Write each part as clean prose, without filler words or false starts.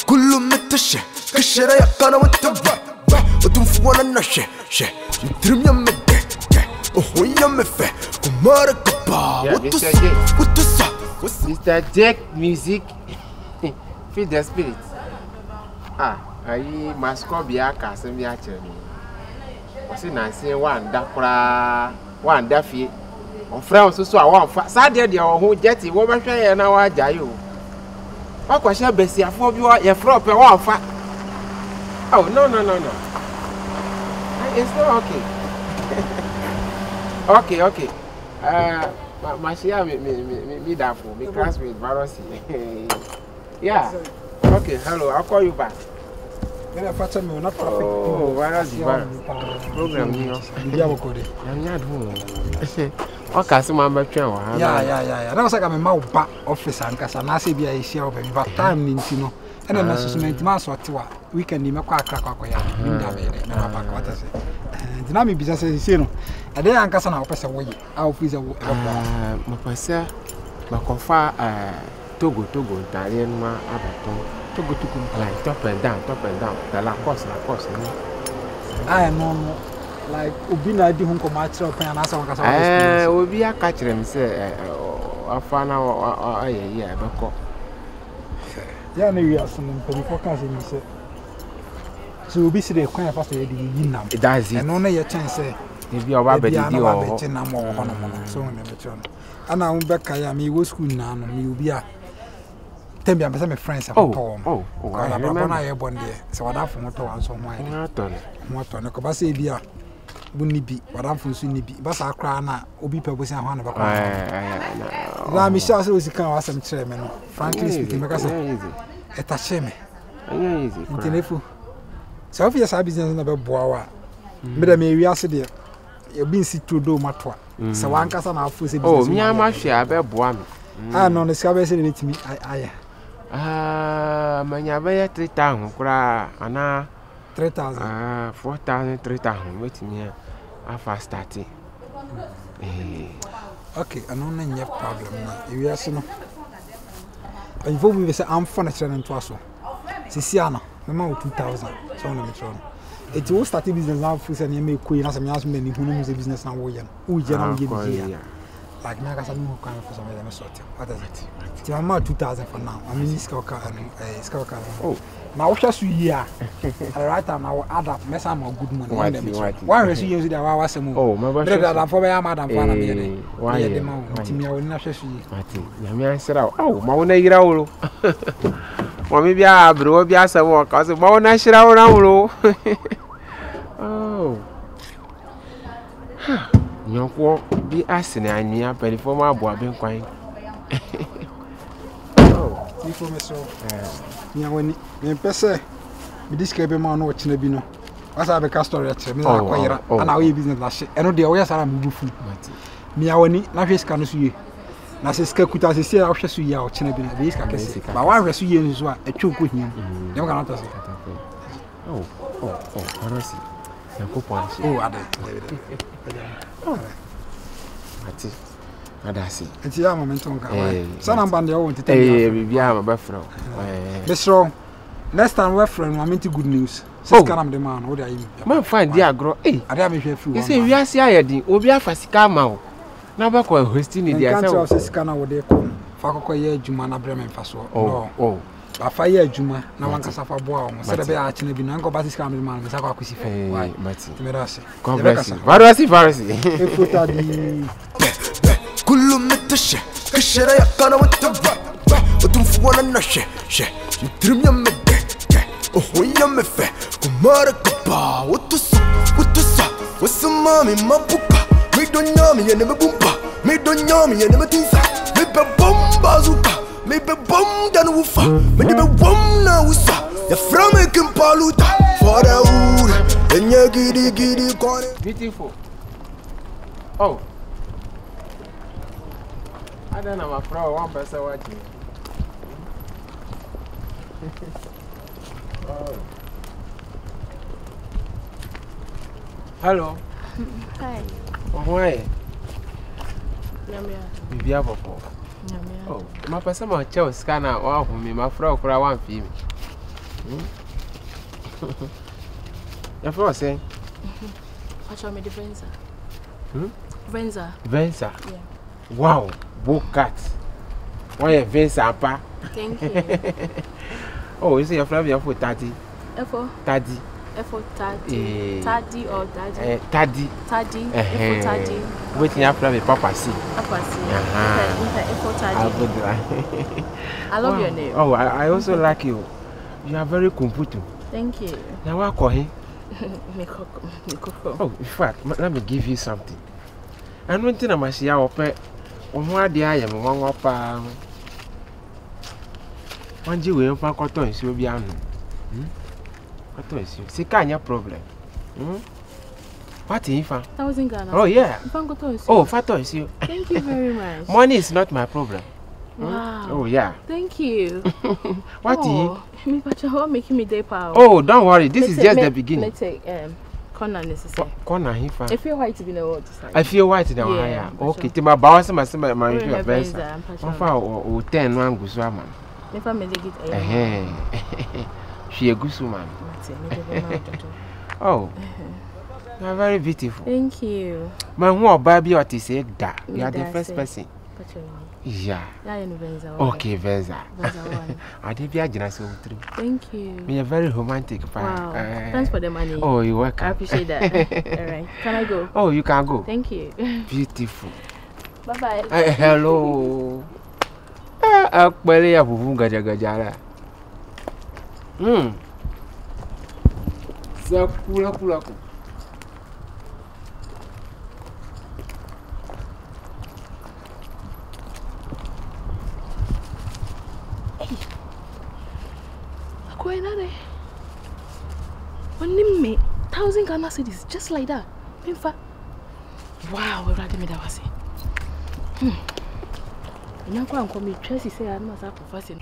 كل متشة كشرة يا كنا وتبع وتنفونا النشة نترم يا مدة وهو يا مفه كمارك با وتصا Mr. Jack Music Feel the spirit. Ayi masko bia ka asem bia kire ni. O se na se wan da kura wan da fie. On frɛ so a wan fa. Sa de o ho jeti wo behwɛ ye na wa agyae o. Wa kwahye besiafo bi ye frɛ pe wan fa. Oh no. It's not okay. Okay. Mashia me that for me classmate Varosi. Yeah. Okay, hello, I'll call you back. When I find me not perfect. Oh, Varosi program here. I'm not home. Okay, so my train. Yeah. That was like I'm a office and cause I say be a share but time means and then assessment mass or 2 weekend you make crack. Na me business say no e dey ankasa na opese wo ye a office wo ma pasa ma kofa Togo ntare nwa abaton Togo like top and down the la course no like obi na di hu ko ma kire open na asa wankasa obi aka kire me say afa na aye ye abeko ya na wi asun mpani ko kan say me say so obi si dey kwan fa say dey yinam that's it and no na ye chance ebi oba be di o so na me tron ana un beka ya me wo school na no me obi a tembi am me friends apopom na baba na ye bon de se wada fo moto wan so moto ne ko ba se bi a bunni bi wada fo so ni bi ba sa akra na obi pe bo se ho na ba ko na mi sha se o si kan wasam kire me no frankly speaking me ka se eta cheme easy intenefu so if you have business na be boawa me da me wiase de e bi nsi todo matwa se wankasa na afo se business mi ama hwe abeboa me no ne ska be se ne timi aya manya be 3000 kura ana 3000 4000 3000 wetimi afa starting okay ano na nye problem na e wiase no and if we say am furniture nto aso sisi ana mema 2000 so na me tro it will start business now for say na me koyi na say me aso me ni hunu say business na wo ye no wo je na wo ye bi like me aka say no kan for some me sort what is it ti am 2000 for now I mean iska ka oh na wo hwa so yi a right time na wo add up me say am good money one resu use there wa wasem oh me ba sure that for be am madam for na me ye why dey ma ti me wo na hwa so yi mati na me answer oh ma wo na yira wo Mommy be a bro be as a walk as a bon natural round. Oh. Nyonko be asking and me up any form of boy being quite. Oh, you for me so. Yeah, when me pese me describe man no chine bi no. Wasa be ka story at me na kwayira ana we business la she. Eno de o ya sara me bufu. Me awani na hwe ska no so ye. Na se ska kuta se a hwe so ye a o chine bi na be ska kese. Ba wa hwe so ye nso a etwe ko hia. Dem ka na to se. Oh, honestly. Na ko ponche. Oh, ade. Ati. Adasi. Enti ya momentum ka wa. Sana mbande o wonte tell. Bibia ma ba fro. Besro. Next time we friend moment good news. Sika na me man, wo dey ayi. Man find dia agro. Ade am hwe free. You say wi ase ayedi, obi afasika ma o. Na ba ko hosting ni dia say. Can't sika na wo dey come. Fa kokko ye adwuma na bre me mfa so. Oh. Afa ye adwuma na wankasa fa boa o. Se de be a chine bi na nko ba sika me man, me sa kwa kusi fe. Why, Mati? Timerasi. God bless you. Varasi. E fota di كل متشة كشرة يا كنا وتبع وتنفونا النشة نترم يا مدة وهو يا مفه كمارك با وتصا وسمامي ما بوكا مي دنيامي يا نمي بومبا مي دنيامي يا نمي تنسا مي ببوم بازوكا مي ببوم دانوفا مي ببوم ناوسا يا فرامي كمبالوتا فارا اور انيا جيدي كوني Beautiful. Oh. I don't know my friend one person watching. Oh. Hello. Hi. Why? Namia. Bibia popo. Oh, my person my child scanner or me my frog for one fee. Your friend say I show me the Venza. Venza. Yeah. Wow, book cat. Why a Venza pa? Thank you. Oh, you say your friend your for 30. F4 30. F4 30. 30 or 30. 30. 30. F4 30. Wait, you have to Papa see. Papa see. F4 30. I love your name. Oh, I also like you. You are very computer. Thank you. Now what call him? Mikoko. Oh, in fact, let me give you something. And one thing I must say, I'll pay. Why do I am one up? One day we will find cotton, so be on. What is you? See, can your problem? What if? 1,000 Ghana. Oh, yeah. Oh, Fato is you. Thank you very much. Money is not my problem. Wow. Oh, yeah. Thank you. What me making me day power. Oh, don't worry. This is just the beginning. Let's take corner necessary. Corner hifa. I feel white to be no side. I feel white now. Yeah. Okay. Tima bawa sama my feel best. On fa o 10 wan gusu ama. Me fa me dey get She a gusu man. Oh. You are very beautiful. Thank you. Man who baby or say that. You are the first person. Yeah. Okay, Venza. I did be a generous. Thank you. You're very romantic. Wow. Thanks for the money. Oh, you're welcome. I appreciate that. All right. Can I go? Oh, you can go. Thank you. Beautiful. Bye-bye. Hello. Akpele ya bubu gajagajara. Sakula kula. When me 1,000 Ghana cedis just like that. Wow, we're me that was it. You know, I'm me Tracy say I must have professing.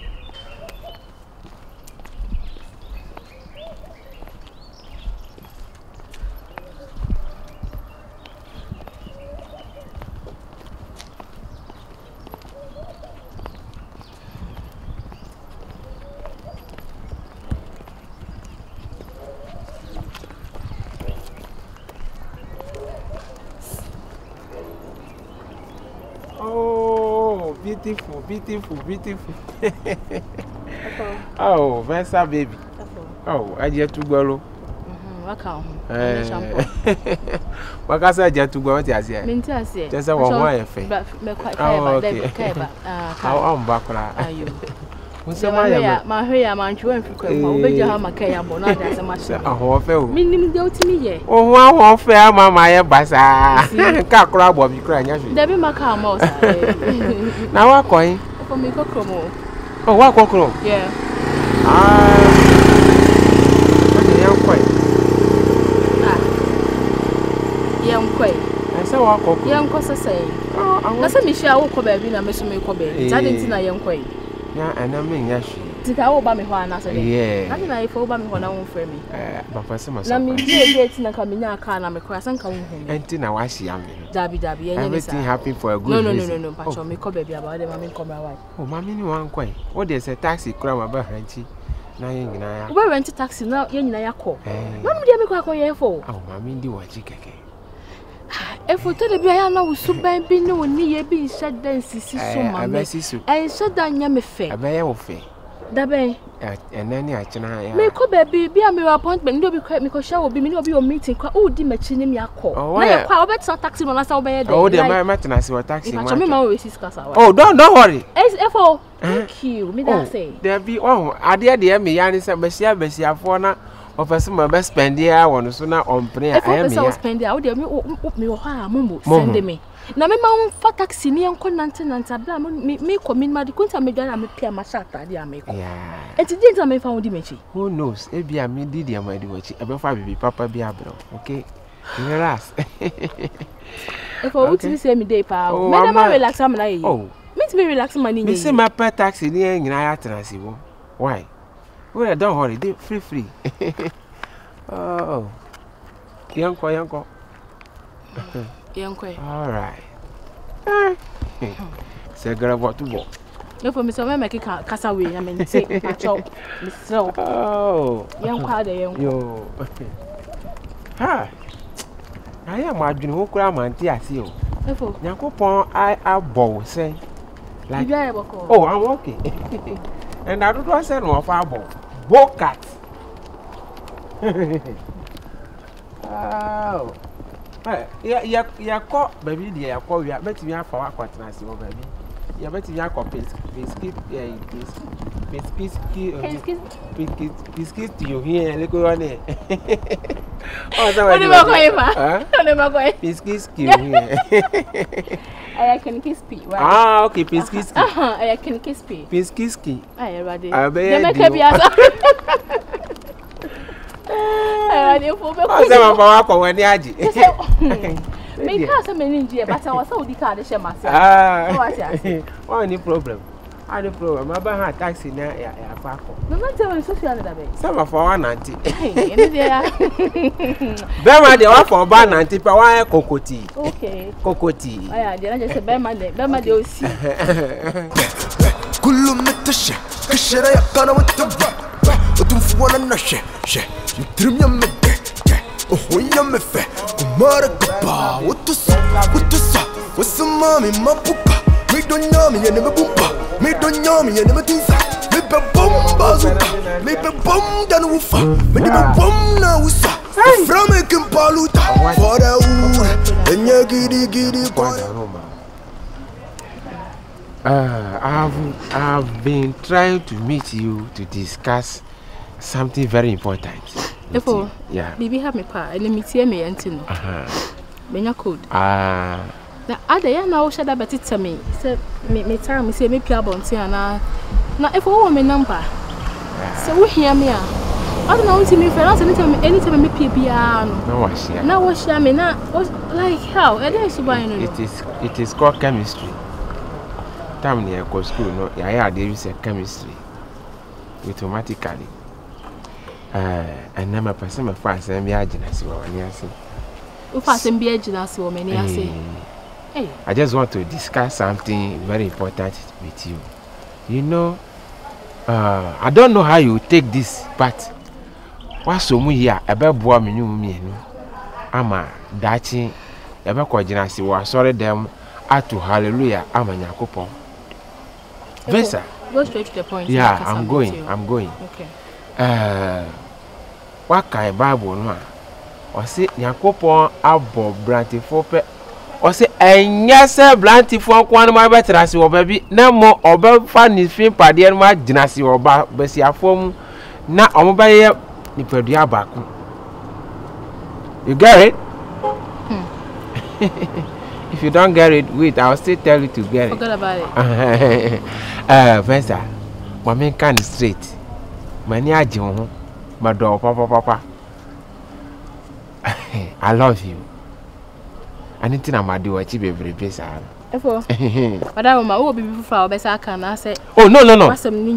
Beautiful. Oh, Venza baby. Oh, I just to go. What I just to go. What I say? Just a one way. How am back? My hair, my children, my care, Bonada, much. Oh, fell. Meaning, go to me. Oh, one fair, Mamma, Bassa. Can't crab what you cry. Debbie Macamos. Now, what coin? For me, Cocomo. Oh, what cocoa? Yeah. Young quay. I saw what cocoa. Young Cossa say. Oh, that's a Michelle will come back in a Messume Cobe. I didn't see a young quay. Yeah, and I mean, yes. Did I obey me one answer? Yeah. I didn't know if Obama when I won't frame me. But for some, let me get in a camina car and a cross and come home. And Tina, why she am? Dabby, everything happy for a good reason. No, but me come baby about them. I mean, come away. Oh, mammy, one quay. Oh, there's a taxi crime about Henty. Now, you we're renting taxi now. You're in a call. What would you make a call for? Oh, mammy, do what you can. If we tell the Biana was so bad, be no near being shut down, so and shut down your fair. A bear of fair. Dabe, and then I can make a baby be a mere appointment. Don't be quite because she will be me your meeting. Oh, dear, machine me a call. Oh, I bet some taxi on us over there. Oh, dear, my maintenance or taxi. Oh, don't worry. SFO, thank you. Me that say. There be I dear me, Yanis and Bessia for now. Of a summer best spend the hour sooner on prayer. I am spend out there. Me or Mumbo send me. Now, my mount for taxi near Conantin and Tabla me come in my quinta me done a clear my shot. I make. Yeah, it's a gentleman found the Michi. Who knows? If I mean, did you my do what you ever be Papa Biabro? Okay, relax. If I would say me day power, Madame relax. I'm like, oh, meet me relax money. Me see my pet taxi near in Ayatanasi. Why? Well, don't worry, they free. Oh, young. All right. Say grab to bo. No for me so make kasa we I mean say pacho. So. Oh. Young kwade young. Yo. Ha. I am adwene ho kura man ti ase o. Efo. Yakopon I bow say. Like oh, I'm okay. And I don't say no of abo. Bocat. Oh. Yeah, call baby dear, call you. I bet you are for our partners, your baby. You bet you are copies. Please to you here and look on it. Oh, Peace kiss you here. I can kiss P. Ah, okay, peace kiss. I can kiss P. Peace kiss key. I ready. I bet me cast a manager, but I was so the car, the share myself. Why any problem? I no problem. I buy a taxi now. No matter when social other Some of our 90. Bema de wa for ba 90 pa wa kokoti. Okay. Kokoti. Aya, de just bema de osi. Kullu mitash. Kashara ya kana mutaba. Otumfu wana na she. Trimya mede. Oh ya mefe. Kumara kapa. Utusa. Wasumami mapupa. Me don't know me and never bumpa. Me don't know me and never tinsa. Me be bomba zuka. Me be bom dan ufa. Me be bom na usa. From a kimpaluta. For the wood. And ya giddy kwanda. I've been trying to meet you to discuss something very important. Therefore, yeah. Baby have me pa. And me see me antino. Menya code. Na ada ya na wo shada betita me say me time me say me pia bonti ana na if wo me number say wo hia me a ada na wonti me friend anytime me pia bia no na wo share me na like how e dey so buy no it is called chemistry. Time near go school no ya dey use chemistry automatically and na my person my friends and be agina si wa ni ase o fa sem be agina si wo me ni ase. I just want to discuss something very important with you. You know, I don't know how you take this, but what's so much here about boy me no ama dachi ebe ko jina si wa sorry them atu hallelujah ama nyakopon. Vesa. Go straight to the point. Yeah, I'm going. Okay. What kind Bible no? O say nyakopon abo brantifo pe o se enya se blantifo kwan ma betrase wo baby na mo oba fa ni fin pade no ma ginase oba besiafo na omo baye ni padua baako. You get it? If you don't get it, wait, I'll still tell you to get Forget about it. Vesa, mama can straight. Mani aje ho, mado papa. I love you. Anything I'm do what you be very busy. Efo. But I will be before our best I can I say. Oh no.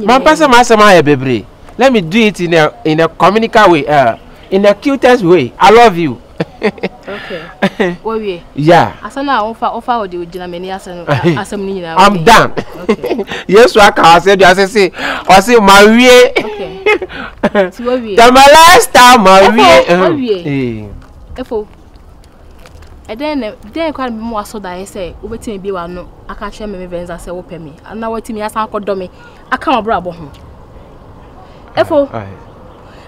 My person my baby. Let me do it in a communicable way, in the cutest way. I love you. Okay. Well, yeah. Asana offer the Germany asano. I'm done. Okay. Yes, I said I say Marie. Okay. The my last time Marie. Efo. And then quite more so that I say, waiting be one no, I can't share me events as I open me. And now waiting me as I call dummy. I can't brabo him. Efo.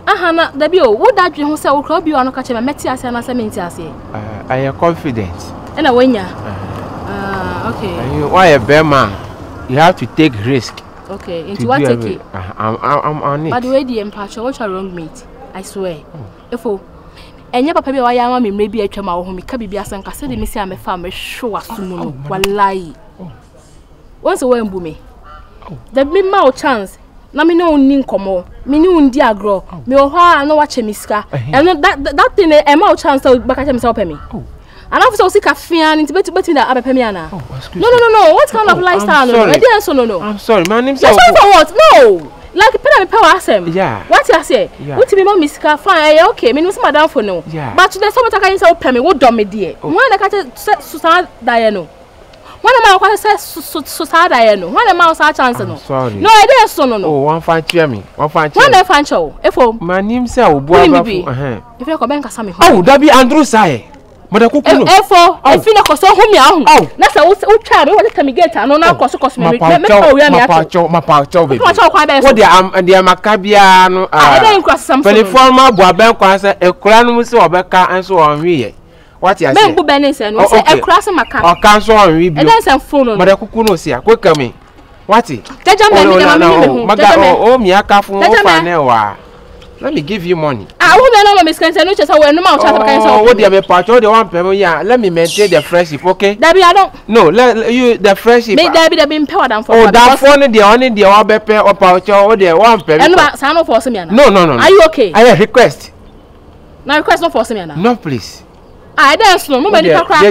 Ahana, the bill, what that you say, will club you on a catch my metias and as a mintias. I am confident. And a winner. Okay. Why a bear man? You have to take risk. Okay, into what take it? I'm on it. By the way, the empire, what your wrong mate, I swear. Efo. And your papa be why I maybe a chama whom me can be as and said, Miss Am a farmer, show us to know what lie. Once a way, boomy. There be more chance. Na me no nin komo. Me ni undi agro. Me o ha no watch miska. And that thing a more chance to back at himself me. And after so sick a fian into better that Abba Pemiana. No. What kind of lifestyle? No. I'm sorry, my name's sorry for what? No. Like a power asem. Yeah. What you say? What to be more miska fine, okay, me no madam for no. Yeah. But there's so much I can say pemi, what dumb me dear. One I catch Susan Diano. One of my says so sad I know. One of my chance no. Sorry. No, I didn't so no. Oh, one find me. One find One I find show. If my name say Obuabafu. If you come back Sami. Oh, that be Andrew say. Mother Kukuno. Efo, I feel like so home ya. Oh, that's a child. What time you get? I know now cost me. My pacho baby. What they are Macabia no. I don't cross some. Former Boaben Quasa, a cranum so Becca and so on we. What you say? Ben Benison, a cross in my car. Or cancel on we. And then some phone. Mother Kukuno see. Quick me. What it? Oh, Miaka for let me give you money. I won't know Miss Cancer, no, just I will no more. Oh, they have a patch, the one pebble, yeah. Let me maintain the friendship, okay? Debbie, I don't. No, let you the friendship. May Debbie have been powered down for. Oh, that phone, the only the one pepper or pouch or the one pebble. And about Sano for some. No. Are you okay? I have request. No request no for some. No, please. I dance no. Nobody can cry.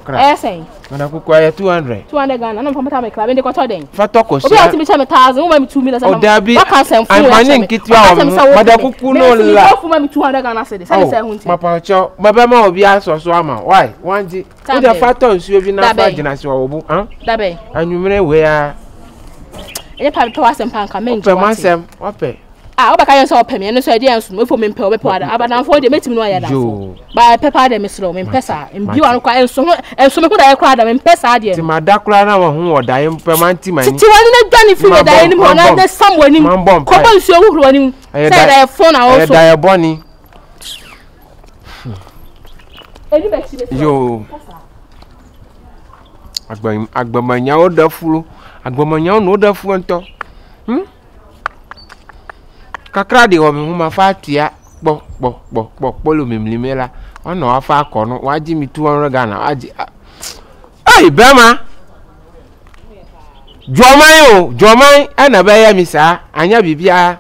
Yes, saying. When I could quiet 200 Ghana, no from the club, and they got them. Fatoko, so I me 1,000, 2 million. Oh, there be. I'm manning Kitty, Mother Kukuno, laugh for me 200 Ghana cities. My pacho, my Bama will be asked or Swama. Why? One day, the fatons you have been a virgin as you are, huh? Dabe, and you may wear a part of us and Panka, myself, what pay? Ah, but I saw Pemmy, and so I didn't for me, Pepper, but I'm for the meeting. By Pepper, the Miss Rome, in Pessa, and you are quite so good. I cried them in Pessa. My dark crowd, who are dying permanently. My 200 if you are dying more than someone in Bomb. Come so running. I have phone also. I have Bonnie. Yo, Agbamanya, the fool, Agbamanya, no, the fool. Kakra de o me huma fa tua bo polo memlimela ona afa akono waji mi 200 Ghana waji ai bema joman ana ba ya mi sa anya bibia